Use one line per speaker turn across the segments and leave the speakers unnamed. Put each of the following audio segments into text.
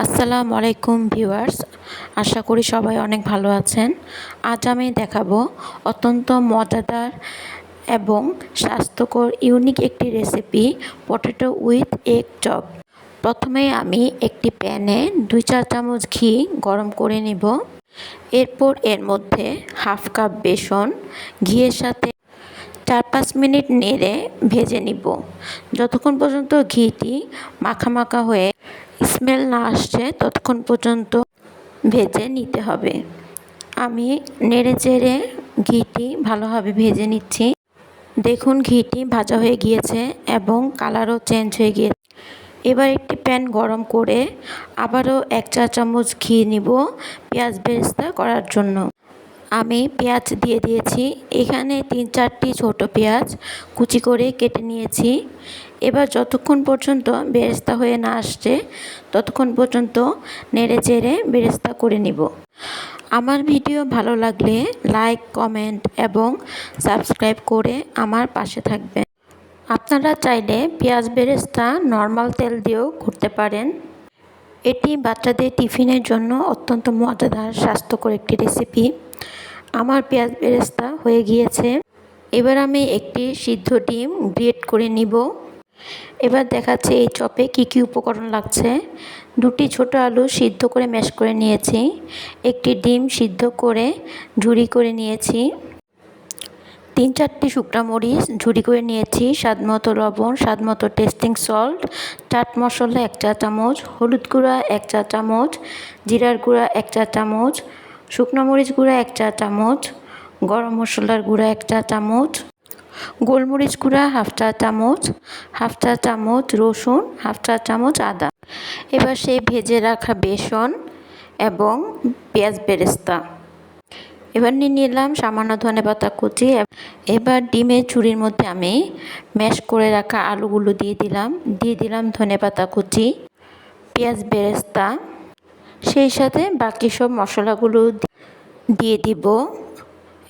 আসসালামু আলাইকুম ভিউয়ার্স, আশা করি সবাই অনেক ভালো আছেন। আজ আমি দেখাবো অত্যন্ত মজাদার এবং স্বাস্থ্যকর ইউনিক একটি recipe, potato with egg chop. প্রথমে আমি একটি প্যানে 2-4 চামচ ঘি গরম করে নিব। এরপর এর মধ্যে হাফ কাপ বেসন ঘিয়ের সাথে 4-5 মিনিট নেড়ে ভেজে নিব, যতক্ষণ পর্যন্ত ঘিটি মাখা মাখা হয়ে স্মেল না আসছে ততক্ষণ পর্যন্ত ভেজে নিতে হবে। আমি নেড়ে চেড়ে ঘিটি ভালোভাবে ভেজে নিচ্ছি। দেখুন ঘিটি ভাজা হয়ে গিয়েছে এবং কালারও চেঞ্জ হয়ে গিয়েছে। এবার একটি প্যান গরম করে আবারও 1-4 চামচ ঘি নিব পেঁয়াজ বেরেস্তা করার জন্য। আমি পেঁয়াজ দিয়ে দিয়েছি, এখানে 3-4টি ছোট পেঁয়াজ কুচি করে কেটে নিয়েছি। এবার যতক্ষণ পর্যন্ত বেরেস্তা হয়ে না আসছে ততক্ষণ পর্যন্ত নেড়ে চেড়ে বেরেস্তা করে নিব। আমার ভিডিও ভালো লাগলে লাইক, কমেন্ট এবং সাবস্ক্রাইব করে আমার পাশে থাকবেন। আপনারা চাইলে পেঁয়াজ বেরেস্তা নর্মাল তেল দিয়েও করতে পারেন। এটি বাচ্চাদের টিফিনের জন্য অত্যন্ত মজাদার স্বাস্থ্যকর একটি রেসিপি। আমার পেঁয়াজ বেরেস্তা হয়ে গিয়েছে। এবার আমি একটি সিদ্ধ ডিম গ্রেট করে নিব। এবার দেখাচ্ছে এই চপে কি কি উপকরণ লাগছে। 2টি ছোট আলু সিদ্ধ করে ম্যাশ করে নিয়েছি, একটি ডিম সিদ্ধ করে ঝুরি করে নিয়েছি, 3-4টি শুকনা মরিচ ঝুরি করে নিয়েছি, স্বাদমতো লবণ, স্বাদমতো টেস্টিং সল্ট, চাট মশলা 1 চা চামচ, হলুদ গুঁড়া 1 চা চামচ, জিরার গুঁড়া 1 চা চামচ, শুকনো মরিচ গুঁড়া 1 চা চামচ, গরম মশলার গুঁড়া 1 চা চামচ, গোলমরিচ গুঁড়া হাফ চা চামচ, হাফ চা চামচ রসুন, হাফ চা চামচ আদা। এবার সেই ভেজে রাখা বেসন এবং পেঁয়াজ বেরেস্তা। এবার নিয়ে নিলাম সামান্য ধনেপাতা কুচি। এবার ডিমের ঝুড়ির মধ্যে আমি ম্যাশ করে রাখা আলুগুলো দিয়ে দিলাম ধনেপাতা কুচি, পেঁয়াজ বেরেস্তা, সেই সাথে বাকি সব মশলাগুলো দিয়ে দিব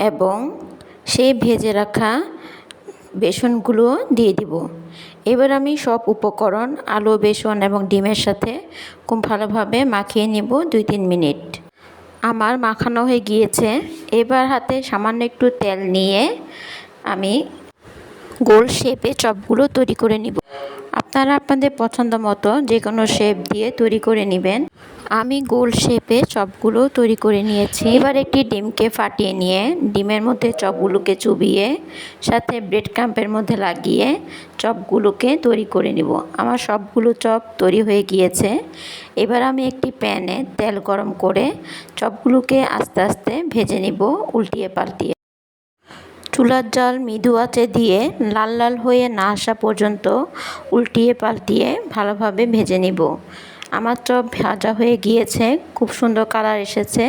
এবং সেই ভেজে রাখা বেসনগুলো দিয়ে দিব। এবার আমি সব উপকরণ আলু, বেসন এবং ডিমের সাথে খুব ভালোভাবে মাখিয়ে নিব 2-3 মিনিট। আমার মাখানো হয়ে গিয়েছে। এবার হাতে সামান্য একটু তেল নিয়ে আমি গোল শেপে চপগুলো তৈরি করে নিব। আপনারা আপনাদের পছন্দ মতো যে কোনো শেপ দিয়ে তৈরি করে নেবেন। আমি গোল শেপে চপগুলো তৈরি করে নিয়েছি। এবার একটি ডিমকে ফাটিয়ে নিয়ে ডিমের মধ্যে চপগুলোকে চুবিয়ে সাথে ব্রেড ক্রাম্পের মধ্যে লাগিয়ে চপগুলোকে তৈরি করে নিব। আমার সবগুলো চপ তৈরি হয়ে গিয়েছে। এবার আমি একটি প্যানে তেল গরম করে চপগুলোকে আস্তে আস্তে ভেজে নিব উল্টিয়ে পাল্টিয়ে। চুলার জাল মৃদু আঁচে দিয়ে লাল লাল হয়ে না আসা পর্যন্ত উল্টিয়ে পাল্টিয়ে ভালোভাবে ভেজে নিব। আমার চপ ভাজা হয়ে গিয়েছে, খুব সুন্দর কালার এসেছে।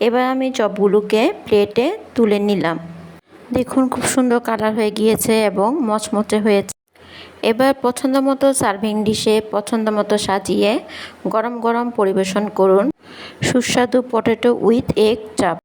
এবার আমি চপগুলোকে প্লেটে তুলে নিলাম। দেখুন খুব সুন্দর কালার হয়ে গিয়েছে এবং মচমচে হয়েছে। এবার পছন্দ মতো সার্ভিং ডিশে পছন্দ মতো সাজিয়ে গরম গরম পরিবেশন করুন সুস্বাদু পটেটো উইথ এগ চপ।